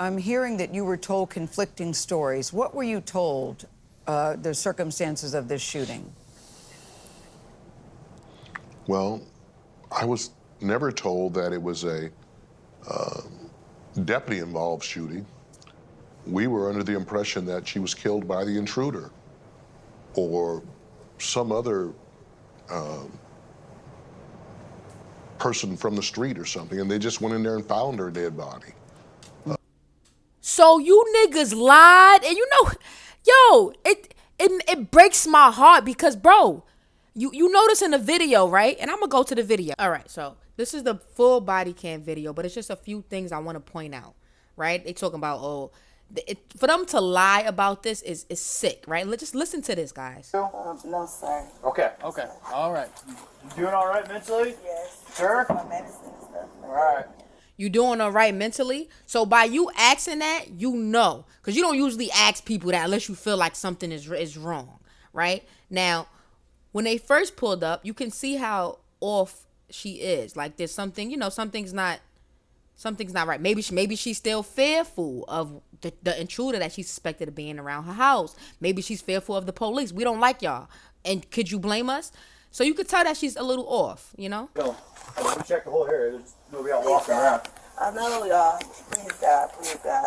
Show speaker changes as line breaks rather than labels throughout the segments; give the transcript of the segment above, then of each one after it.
I'm hearing that you were told conflicting stories. What were you told, the circumstances of this shooting?
Well, I was never told that it was a deputy-involved shooting. We were under the impression that she was killed by the intruder or some other person from the street or something, and they just went in there and found her dead body.
So you niggas lied, and you know, yo, it breaks my heart because, bro, you notice in the video, right? And I'm gonna go to the video. All right, so this is the full body cam video, but it's just a few things I want to point out, right? They talking about for them to lie about this is sick, right? Let's just listen to this, guys.
No, sir.
Okay. All right. You doing all right mentally?
Yes.
Sure?
My medicine and stuff.
All right.
You doing all right mentally? So by you asking that, you know, because you don't usually ask people that unless you feel like something is wrong, right? Now, when they first pulled up, you can see how off she is. Like there's something, you know, something's not right. Maybe she's still fearful of the intruder that she suspected of being around her house. Maybe she's fearful of the police. We don't like y'all. And could you blame us? So you could tell that she's a little off, you know?
Go. We check the whole area. There's nobody out walking around.
I know, y'all. Please, God.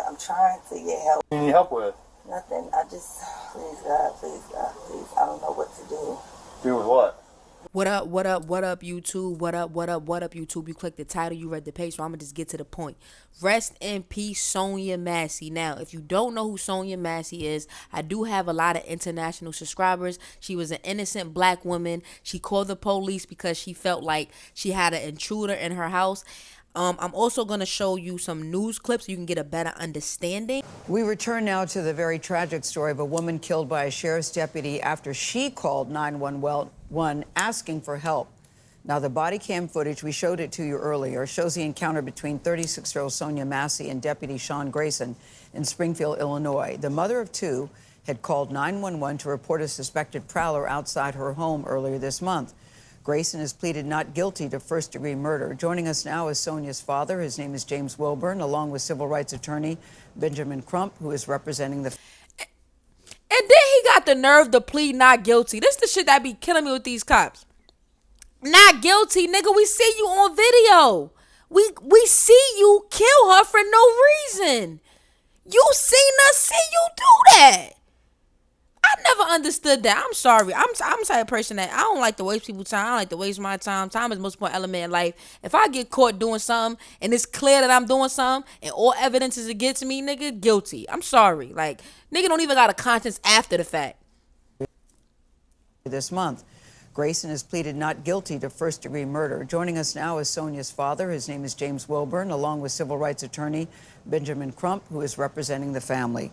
I'm trying to get help.
What do you need help with?
Nothing. Please, God. I don't know what to do.
Do with what?
What up, YouTube? What up, YouTube? You clicked the title, you read the page, so I'm going to just get to the point. Rest in peace, Sonya Massey. Now, if you don't know who Sonya Massey is, I do have a lot of international subscribers. She was an innocent black woman. She called the police because she felt like she had an intruder in her house. I'm also going to show you some news clips so you can get a better understanding.
We return now to the very tragic story of a woman killed by a sheriff's deputy after she called 911 asking for help. Now, the body cam footage, we showed it to you earlier, shows the encounter between 36-year-old Sonya Massey and Deputy Sean Grayson in Springfield, Illinois. The mother of two had called 911 to report a suspected prowler outside her home earlier this month. Grayson has pleaded not guilty to first-degree murder. Joining us now is Sonya's father. His name is James Wilburn, along with civil rights attorney Benjamin Crump, who is representing the...
And then he got the nerve to plead not guilty. This the shit that be killing me with these cops. Not guilty, nigga. We see you on video. We see you kill her for no reason. You seen us see you do that. I never understood that. I'm sorry. I'm the type of person that I don't like to waste people's time. I don't like to waste my time. Time is the most important element in life. If I get caught doing something and it's clear that I'm doing something and all evidence is against me, nigga, guilty. I'm sorry. Like, nigga don't even got a conscience after the fact.
This month, Grayson has pleaded not guilty to first-degree murder. Joining us now is Sonya's father. His name is James Wilburn, along with civil rights attorney Benjamin Crump, who is representing the family.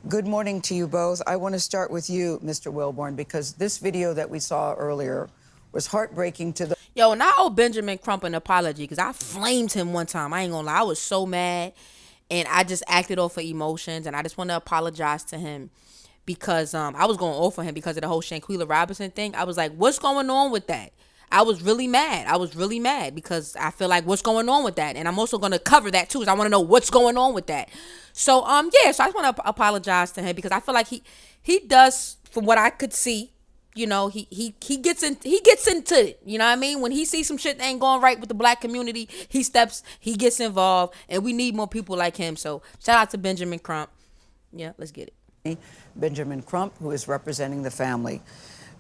Good morning to you both. I want to start with you, Mr. Wilburn, because this video that we saw earlier was heartbreaking to the...
Yo, and I owe Benjamin Crump an apology because I flamed him one time. I ain't gonna lie. I was so mad, and I just acted off of emotions, and I just want to apologize to him because I was going off on him because of the whole Shanquella Robinson thing. I was like, what's going on with that? I was really mad. I was really mad because I feel like what's going on with that? And I'm also going to cover that too. So I want to know what's going on with that. So, yeah, so I just want to apologize to him because I feel like he does, from what I could see, you know, he gets into it. You know what I mean? When he sees some shit that ain't going right with the black community, he gets involved, and we need more people like him. So shout out to Benjamin Crump. Yeah, let's get it.
Benjamin Crump, who is representing the family.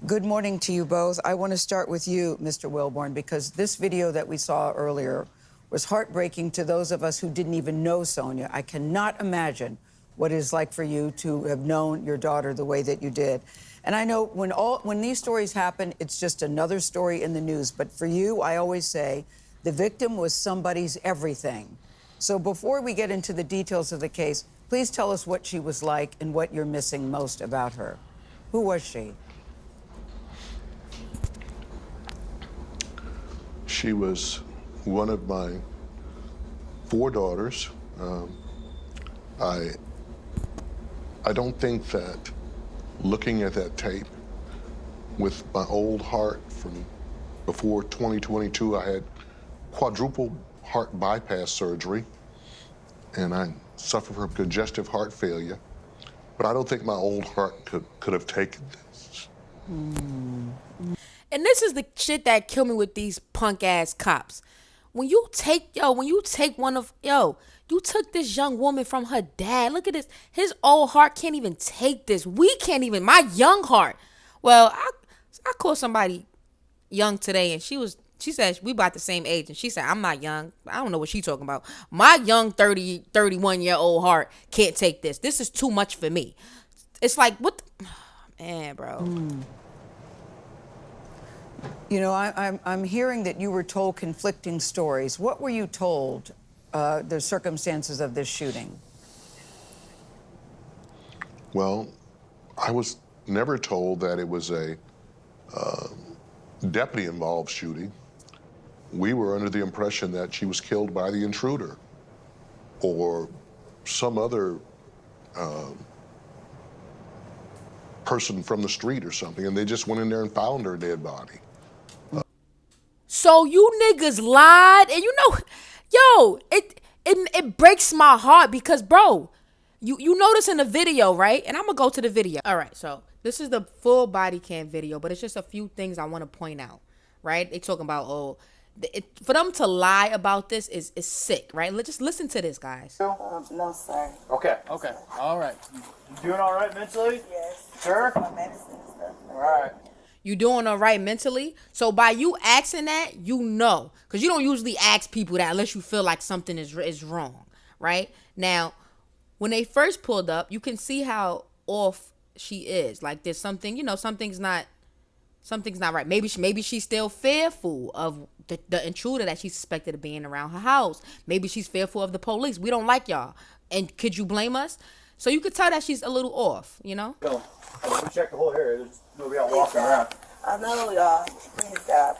Good morning to you both. I want to start with you, Mr. Wilburn, because this video that we saw earlier was heartbreaking to those of us who didn't even know Sonya. I cannot imagine what it is like for you to have known your daughter the way that you did. And I know when these stories happen, it's just another story in the news. But for you, I always say the victim was somebody's everything. So before we get into the details of the case, please tell us what she was like and what you're missing most about her. Who was she?
She was one of my 4 daughters. I don't think that looking at that tape with my old heart from before 2022, I had quadruple heart bypass surgery. and I suffer from congestive heart failure. But I don't think my old heart could have taken this.
And this is the shit that kill me with these punk ass cops. When you take you took this young woman from her dad. Look at this. His old heart can't even take this. We can't even. My young heart. Well, I called somebody young today, and she said we about the same age, and she said I'm not young. I don't know what she talking about. My young 31-year-old heart can't take this. This is too much for me. It's like what man, bro.
You know, I'm hearing that you were told conflicting stories. What were you told, the circumstances of this shooting?
Well, I was never told that it was a deputy-involved shooting. We were under the impression that she was killed by the intruder or some other person from the street or something, and they just went in there and found her dead body.
So you niggas lied, and it breaks my heart because, bro, you notice in the video, right? And I'm gonna go to the video. All right, so this is the full body cam video, but it's just a few things I want to point out, right? They talking about for them to lie about this is sick, right? Let's just listen to this, guys.
No, sir.
Okay. All right. You doing all right mentally?
Yes.
Sure.
My medicine and stuff.
All right.
You doing all right mentally? So by you asking that, you know, because you don't usually ask people that unless you feel like something is wrong, right? Now, when they first pulled up, you can see how off she is. Like there's something, something's not right. Maybe she's still fearful of the intruder that she suspected of being around her house. Maybe she's fearful of the police. We don't like y'all. And could you blame us? So you could tell that she's a little off,
Go. We check the whole area. There's nobody out walking around.
I know, y'all. Please, God.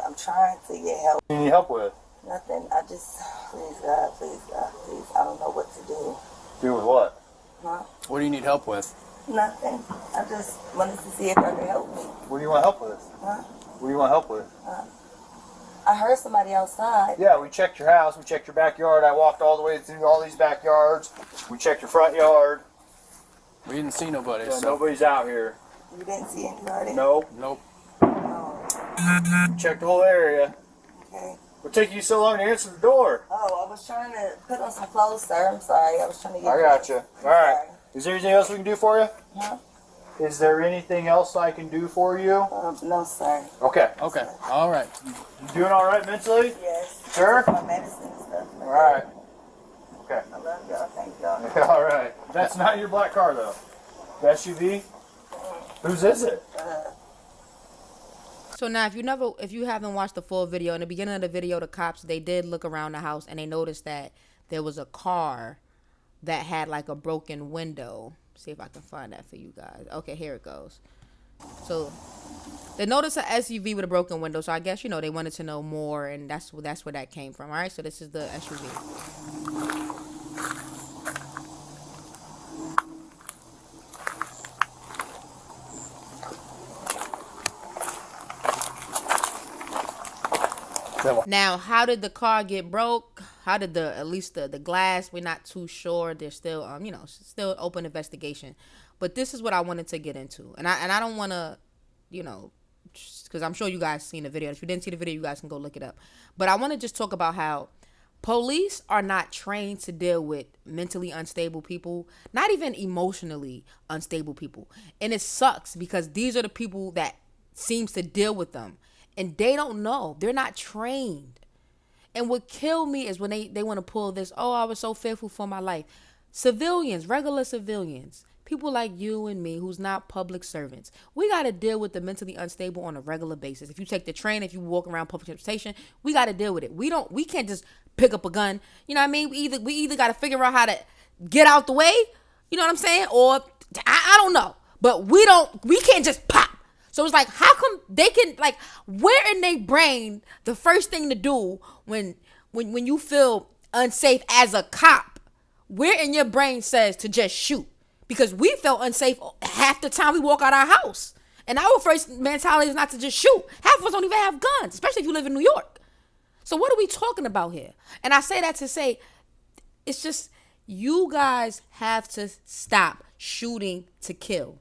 I'm trying to get help.
What do you need help with?
Nothing. Please, God. Please. I don't know what to do.
Do with what?
Huh?
What do you need help with?
Nothing. I just wanted to see if y'all could help me.
What do you want help with?
Huh?
What do you want help with?
I heard somebody outside.
Yeah, we checked your house. We checked your backyard. I walked all the way through all these backyards. We checked your front yard.
We didn't see nobody.
So
So
nobody's out here.
You didn't see anybody?
Nope.
Oh,
We checked the whole area.
okay.
What took you so long to answer the door?
Oh, I was trying to put on some clothes, sir. I'm sorry. I was trying to get
I got you.
dressed.
All right. Is there anything else we can do for you?
Huh?
Is there anything else I can do for you?
No, sir.
Okay.
okay, all right.
You doing all right mentally?
Yes.
Sure.
My medicine and stuff.
All right. Okay.
I love y'all. Thank y'all.
All right. That's not your black car though. The SUV. Whose is it?
So now, if you haven't watched the full video, in the beginning of the video, the cops, they did look around the house and they noticed that there was a car that had like a broken window. See if I can find that for you guys. Okay, here it goes. So they noticed an SUV with a broken window. So I guess, they wanted to know more, and that's where that came from. All right, so this is the SUV. Now, how did the car get broke? How did at least the glass? We're not too sure. There's still still open investigation. But this is what I wanted to get into, and I don't want to, because I'm sure you guys seen the video. If you didn't see the video, you guys can go look it up. But I want to just talk about how police are not trained to deal with mentally unstable people, not even emotionally unstable people, and it sucks because these are the people that seems to deal with them. And they don't know. They're not trained. And what killed me is when they want to pull this, oh, I was so fearful for my life. Civilians, regular civilians, people like you and me who's not public servants, we got to deal with the mentally unstable on a regular basis. If you take the train, if you walk around public transportation, we got to deal with it. We can't just pick up a gun. You know what I mean? We either got to figure out how to get out the way, you know what I'm saying? Or I don't know. But we can't just pop. So it's like, how come they can, like, where in their brain, the first thing to do when you feel unsafe as a cop, where in your brain says to just shoot? Because we felt unsafe half the time we walk out our house. And our first mentality is not to just shoot. Half of us don't even have guns, especially if you live in New York. So what are we talking about here? And I say that to say, It's just, you guys have to stop shooting to kill.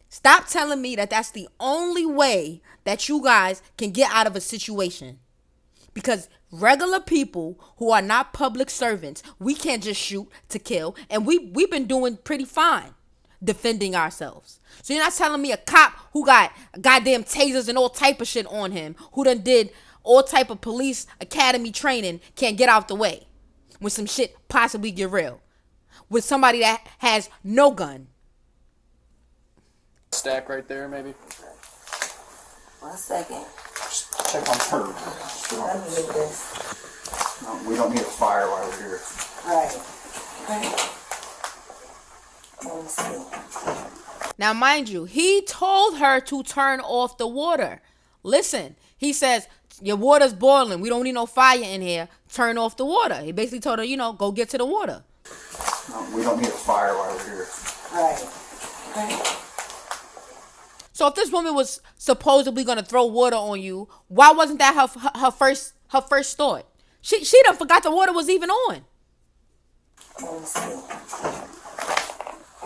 Stop telling me that that's the only way that you guys can get out of a situation. Because regular people who are not public servants, we can't just shoot to kill. And we've been doing pretty fine defending ourselves. So you're not telling me a cop who got goddamn tasers and all type of shit on him, who done did all type of police academy training, can't get out the way when some shit possibly get real. With somebody that has no gun.
Stack right there, maybe.
1 second.
Check on her.
Let me get this.
No, we don't need a fire while we're here.
Right. Okay. Let me see.
Now, mind you, he told her to turn off the water. Listen, he says, your water's boiling. We don't need no fire in here. Turn off the water. He basically told her, go get to the water.
No, we don't need a fire while we're here.
Right. Okay.
So if this woman was supposedly gonna throw water on you, why wasn't that her first thought? She done forgot the water was even on.
Let me see.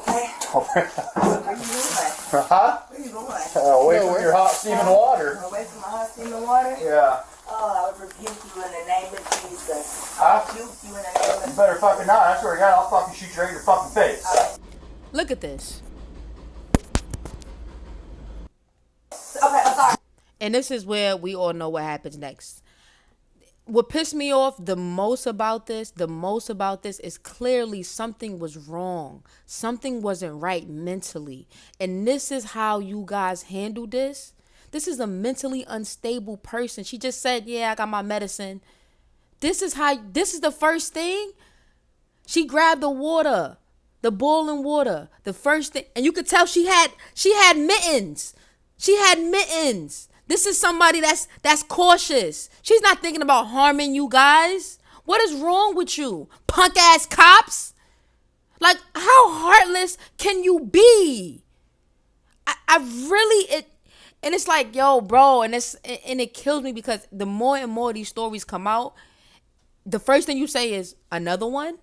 Okay. Where you going?
Huh?
Where you going?
Away from your hot steaming water.
Away from my hot steaming water?
Yeah.
Oh, I rebuke you in the name of Jesus.
Huh?
I rebuke you in the name of
You better fucking not. I swear to God, I'll fucking shoot you right in your fucking face.
Look at this.
Okay, I'm sorry.
And this is where we all know what happens next. What pissed me off the most about this is clearly something was wrong. Something wasn't right mentally. And this is how you guys handle this. This is a mentally unstable person. She just said, yeah, I got my medicine. This is the first thing. She grabbed the water, the boiling water, the first thing. And you could tell she had mittens. She had mittens. This is somebody that's cautious. She's not thinking about harming you guys. What is wrong with you? Punk ass cops? Like, how heartless can you be? And it's like, yo, bro, and it kills me because the more and more these stories come out, the first thing you say is another one.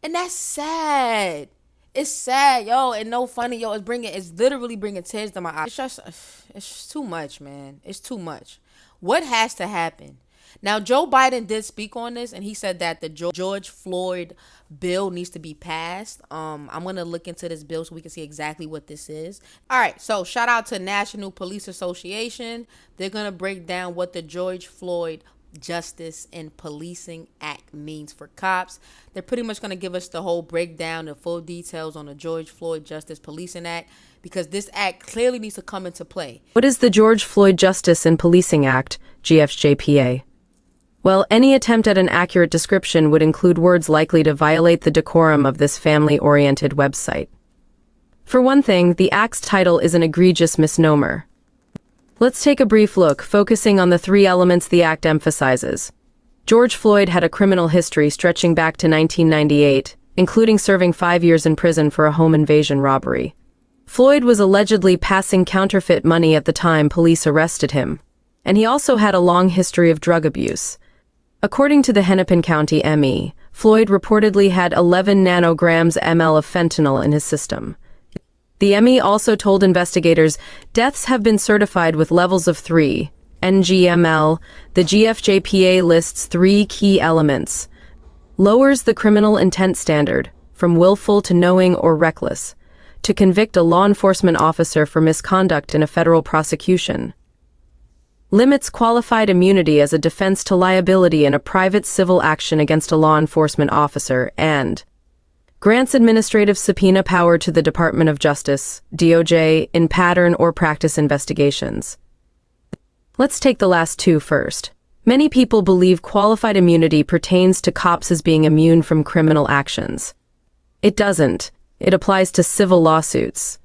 And that's sad. It's sad, yo, and no funny, yo. It's literally bringing tears to my eyes. It's just too much, man. It's too much. What has to happen? Now, Joe Biden did speak on this, and he said that the George Floyd bill needs to be passed. I'm gonna look into this bill so we can see exactly what this is. All right, so shout out to National Police Association. They're gonna break down what the George Floyd Justice and Policing Act means for cops. They're pretty much going to give us the whole breakdown, the full details on the George Floyd Justice Policing Act, because this act clearly needs to come into play.
What is the George Floyd Justice and Policing Act, GFJPA? Well, any attempt at an accurate description would include words likely to violate the decorum of this family-oriented website. For one thing, the act's title is an egregious misnomer. Let's take a brief look, focusing on the three elements the act emphasizes. George Floyd had a criminal history stretching back to 1998, including serving 5 years in prison for a home invasion robbery. Floyd was allegedly passing counterfeit money at the time police arrested him, and he also had a long history of drug abuse. According to the Hennepin County ME, Floyd reportedly had 11 nanograms ml of fentanyl in his system. The ME also told investigators deaths have been certified with levels of 3 NGML. The GFJPA lists 3 key elements. Lowers the criminal intent standard from willful to knowing or reckless to convict a law enforcement officer for misconduct in a federal prosecution. Limits qualified immunity as a defense to liability in a private civil action against a law enforcement officer, and grants administrative subpoena power to the Department of Justice, DOJ, in pattern or practice investigations. Let's take the last two first. Many people believe qualified immunity pertains to cops as being immune from criminal actions. It doesn't. It applies to civil lawsuits.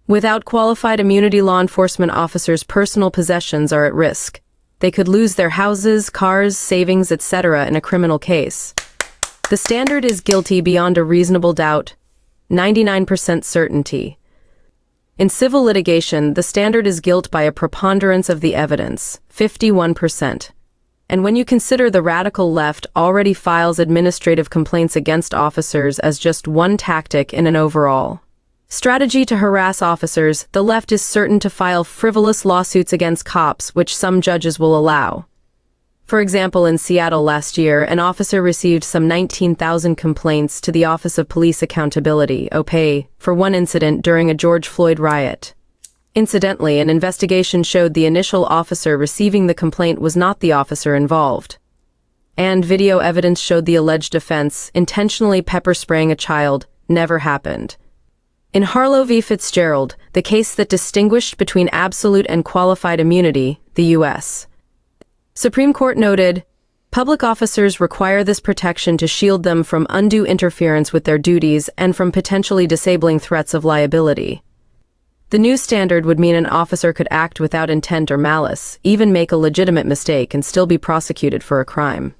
Without qualified immunity, law enforcement officers' personal possessions are at risk. They could lose their houses, cars, savings, etc. in a criminal case. The standard is guilty beyond a reasonable doubt, 99% certainty. In civil litigation, the standard is guilt by a preponderance of the evidence, 51%. And when you consider the radical left already files administrative complaints against officers as just one tactic in an overall strategy to harass officers, the left is certain to file frivolous lawsuits against cops, which some judges will allow. For example, in Seattle last year, an officer received some 19,000 complaints to the Office of Police Accountability, OPA, for one incident during a George Floyd riot. Incidentally, an investigation showed the initial officer receiving the complaint was not the officer involved. And video evidence showed the alleged offense, intentionally pepper spraying a child, never happened. In Harlow v. Fitzgerald, the case that distinguished between absolute and qualified immunity, the U.S. Supreme Court noted, public officers require this protection to shield them from undue interference with their duties and from potentially disabling threats of liability. The new standard would mean an officer could act without intent or malice, even make a legitimate mistake and still be prosecuted for a crime.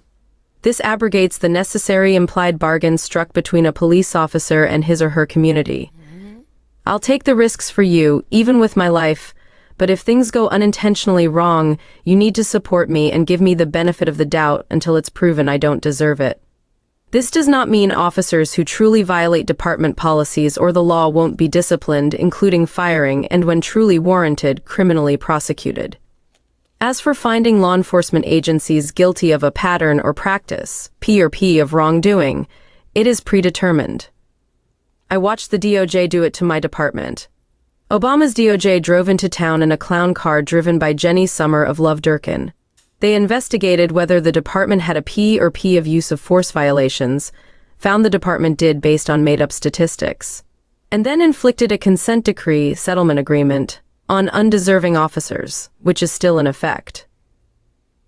This abrogates the necessary implied bargain struck between a police officer and his or her community. I'll take the risks for you, even with my life, but if things go unintentionally wrong, you need to support me and give me the benefit of the doubt until it's proven I don't deserve it. This does not mean officers who truly violate department policies or the law won't be disciplined, including firing and, when truly warranted, criminally prosecuted. As for finding law enforcement agencies guilty of a pattern or practice, P or P of wrongdoing, it is predetermined. I watched the DOJ do it to my department. Obama's DOJ drove into town in a clown car driven by Jenny Summer of Love Durkin. They investigated whether the department had a P or P of use of force violations, found the department did based on made-up statistics, and then inflicted a consent decree settlement agreement on undeserving officers, which is still in effect.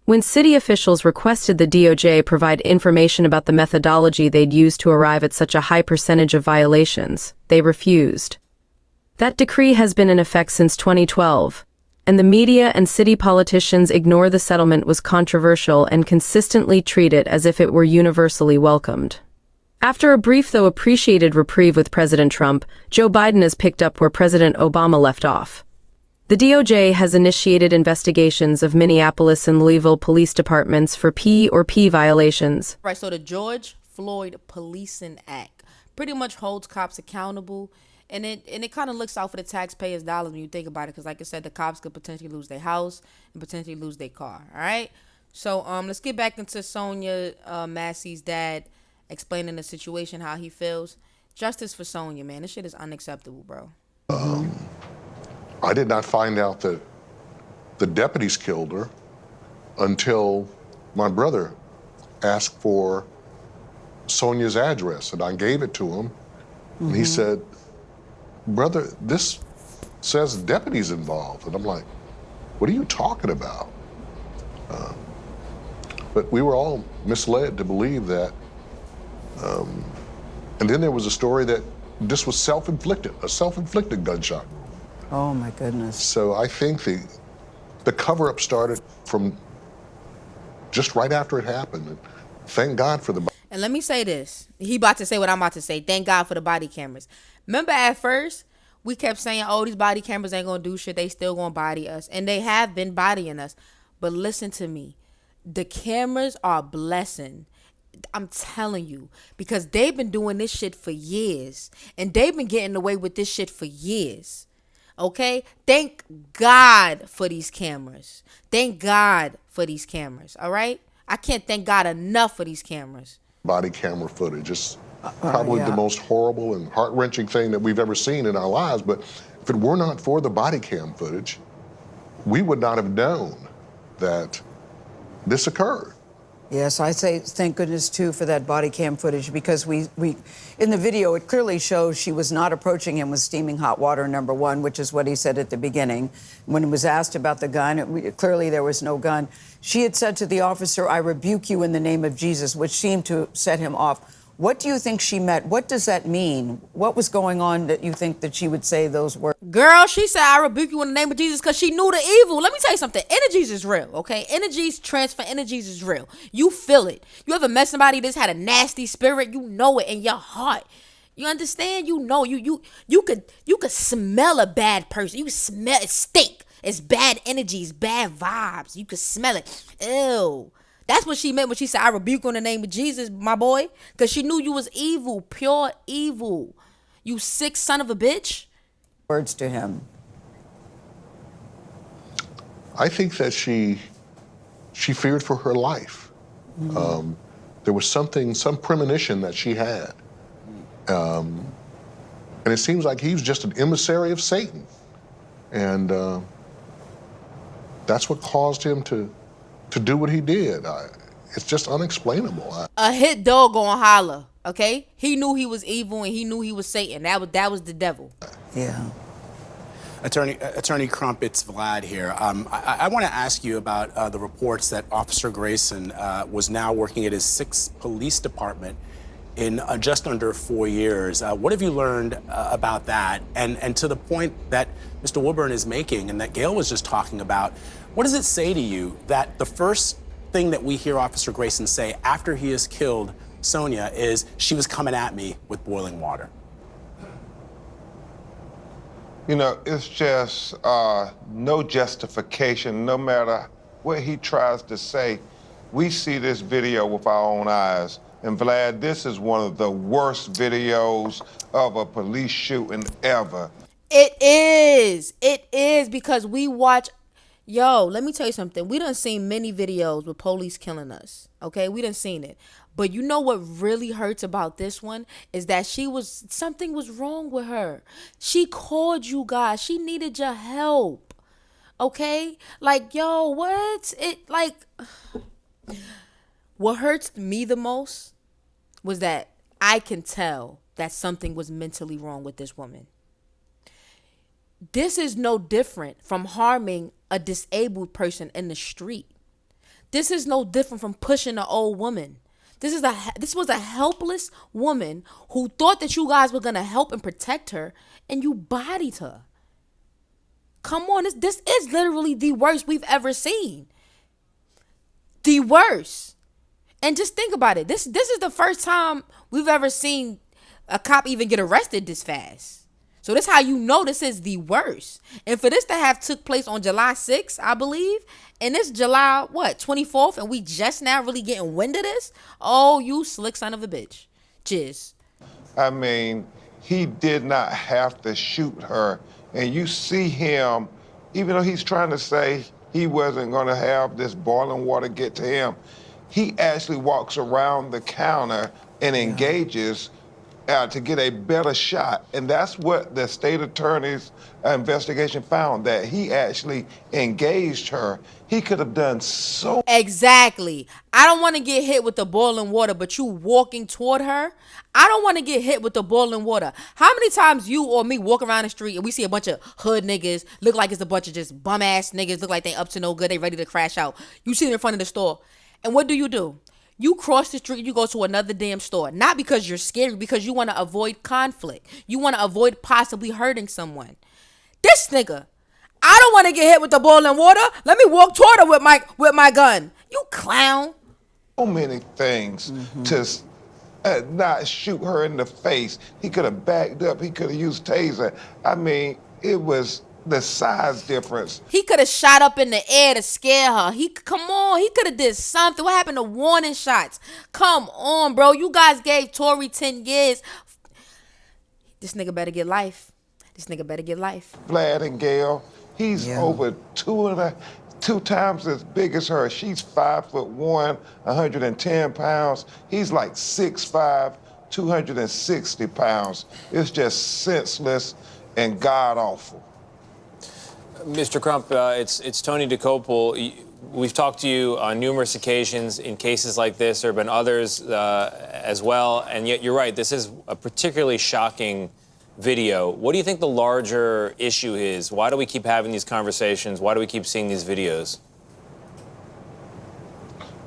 When city officials requested the DOJ provide information about the methodology they'd used to arrive at such a high percentage of violations, they refused. That decree has been in effect since 2012, and the media and city politicians ignore the settlement was controversial and consistently treat it as if it were universally welcomed. After a brief though appreciated reprieve with President Trump, Joe Biden has picked up where President Obama left off. The DOJ has initiated investigations of Minneapolis and Louisville police departments for P or P violations.
Right, so the George Floyd Policing Act pretty much holds cops accountable, and it kind of looks out for the taxpayers' dollars when you think about it, because like I said, the cops could potentially lose their house and potentially lose their car. All right, so let's get back into Sonya Massey's dad explaining the situation, how he feels. Justice for Sonya, man. This shit is unacceptable, bro.
I did not find out that the deputies killed her until my brother asked for Sonya's address, and I gave it to him. And he said, "Brother, this says deputies involved." And I'm like, "What are you talking about?" But we were all misled to believe that. And then there was a story that this was self-inflicted, a self-inflicted gunshot.
Oh, my goodness.
So I think the cover-up started from just right after it happened. And thank God for the...
And let me say this. He about to say what I'm about to say. Thank God for the body cameras. Remember at first, we kept saying, oh, these body cameras ain't going to do shit. They still going to body us. And they have been bodying us. But listen to me. The cameras are a blessing. I'm telling you. Because they've been doing this shit for years. And they've been getting away with this shit for years. Okay? Thank God for these cameras. Thank God for these cameras. All right? I can't thank God enough for these cameras.
Body camera footage is probably the most horrible and heart-wrenching thing that we've ever seen in our lives. But if it were not for the body cam footage, we would not have known that this occurred.
Yes, I say thank goodness, too, for that body cam footage, because we in the video, it clearly shows she was not approaching him with steaming hot water, number one, which is what he said at the beginning. When he was asked about the gun, clearly there was no gun. She had said to the officer, "I rebuke you in the name of Jesus," which seemed to set him off. What do you think she meant? What does that mean? What was going on that you think that she would say those words?
Girl, she said, "I rebuke you in the name of Jesus," because she knew the evil. Let me tell you something. Energies is real, okay? Energies, transfer energies is real. You feel it. You ever met somebody that's had a nasty spirit? You know it in your heart. You understand? You know. You could smell a bad person. You can smell it. Stink. It's bad energies, bad vibes. You can smell it. Ew. That's what she meant when she said, I rebuke you in the name of Jesus, my boy. Because she knew you was evil, pure evil. You sick son of a bitch.
Words to him.
I think that she feared for her life. There was some premonition that she had. And it seems like he was just an emissary of Satan. And that's what caused him to do what he did. It's just unexplainable.
A hit dog gonna holler, okay? He knew he was evil and he knew he was Satan. That was the devil.
Yeah.
Attorney Crump, it's Vlad here. I want to ask you about the reports that Officer Grayson was now working at his 6th police department in just under 4 years. What have you learned about that? And to the point that Mr. Wilburn is making and that Gail was just talking about, what does it say to you that the first thing that we hear Officer Grayson say after he has killed Sonya is, she was coming at me with boiling water?
You know, it's just no justification, no matter what he tries to say. We see this video with our own eyes. And Vlad, this is one of the worst videos of a police shooting ever.
It is because we watch. Yo, let me tell you something. We done seen many videos with police killing us. Okay, we done seen it. But you know what really hurts about this one is that something was wrong with her. She called you guys. She needed your help. Okay? Like, yo, what hurts me the most was that I can tell that something was mentally wrong with this woman. This is no different from harming a disabled person in the street. This is no different from pushing an old woman. This was a helpless woman who thought that you guys were going to help and protect her, and you bodied her. Come on, this is literally the worst we've ever seen. The worst. And just think about it. This is the first time we've ever seen a cop even get arrested this fast. So that's how you know this is the worst. And for this to have took place on July 6th, I believe, and it's July, 24th, and we just now really getting wind of this? Oh, you slick son of a bitch. Jizz.
I mean, he did not have to shoot her. And you see him, even though he's trying to say he wasn't going to have this boiling water get to him, he actually walks around the counter and engages to get a better shot. And that's what the state attorney's investigation found, that he actually engaged her. He could have done so.
Exactly. I don't want to get hit with the boiling water, but you walking toward her. I don't want to get hit with the boiling water. How many times you or me walk around the street and we see a bunch of hood niggas, look like it's a bunch of just bum ass niggas, look like they up to no good, they ready to crash out. You see them in front of the store. And what do? You cross the street, you go to another damn store. Not because you're scared, because you want to avoid conflict. You want to avoid possibly hurting someone. This nigga, I don't want to get hit with the boiling water. Let me walk toward her with my gun. You clown.
So many things to not shoot her in the face. He could have backed up. He could have used taser. I mean, it was the size difference.
He could have shot up in the air to scare her. He could have did something. What happened to warning shots? Come on, bro. You guys gave Tory 10 years. This nigga better get life.
Vlad and Gail, he's over two times as big as her. She's 5'1", 110 pounds. He's like 6'5", 260 pounds. It's just senseless and god-awful.
Mr. Crump, it's Tony DeCopel. We've talked to you on numerous occasions in cases like this. There have been others as well, and yet you're right, this is a particularly shocking video. What do you think the larger issue is? Why do we keep having these conversations? Why do we keep seeing these videos?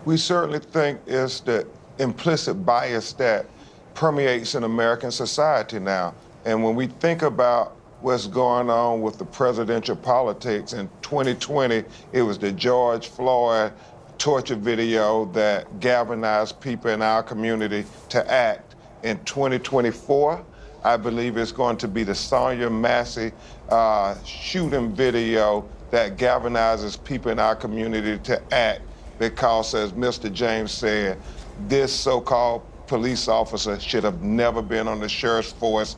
We certainly think it's the implicit bias that permeates in American society now. And when we think about what's going on with the presidential politics in 2020, it was the George Floyd torture video that galvanized people in our community to act. In 2024, I believe it's going to be the Sonya Massey shooting video that galvanizes people in our community to act. because, as Mr. James said, this so-called police officer should have never been on the sheriff's force.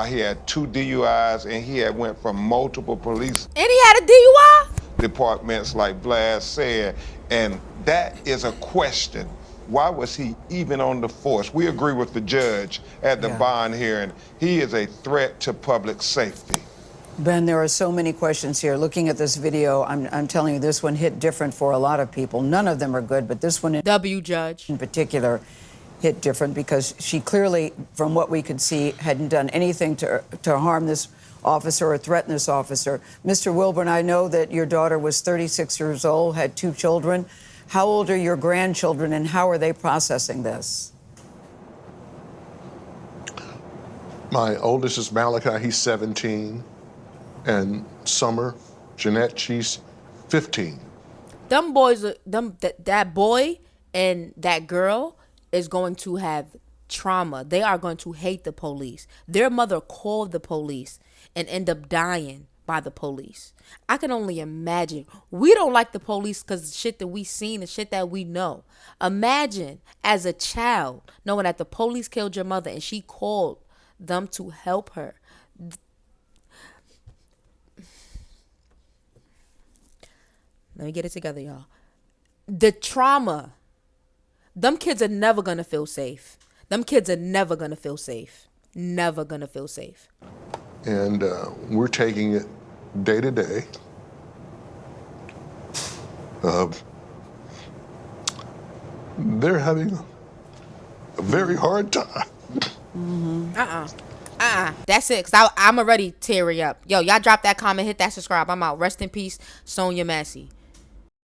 He had 2 DUIs, and he had went from multiple police
And he had a DUI?
departments, like Vlad said, and that is a question. Why was he even on the force? We agree with the judge at the bond hearing. He is a threat to public safety.
Ben, there are so many questions here. Looking at this video, I'm telling you, this one hit different for a lot of people. None of them are good, but this one
Judge.
in particular hit different because she clearly, from what we could see, hadn't done anything to harm this officer or threaten this officer. Mr. Wilburn, I know that your daughter was 36 years old, had 2 children. How old are your grandchildren, and how are they processing this?
My oldest is Malachi, he's 17. And Summer, Jeanette, she's 15.
Them boys, that boy and that girl is going to have trauma. They are going to hate the police. Their mother called the police and end up dying by the police. I can only imagine. We don't like the police because shit that we seen and shit that we know. Imagine as a child knowing that the police killed your mother and she called them to help her. Let me get it together, y'all. The trauma. Them kids are never going to feel safe. Them kids are never going to feel safe. Never going to feel safe.
And we're taking it day to day. They're having a very hard time.
That's it. Because I'm already tearing up. Yo, y'all drop that comment, hit that subscribe. I'm out. Rest in peace, Sonya Massey.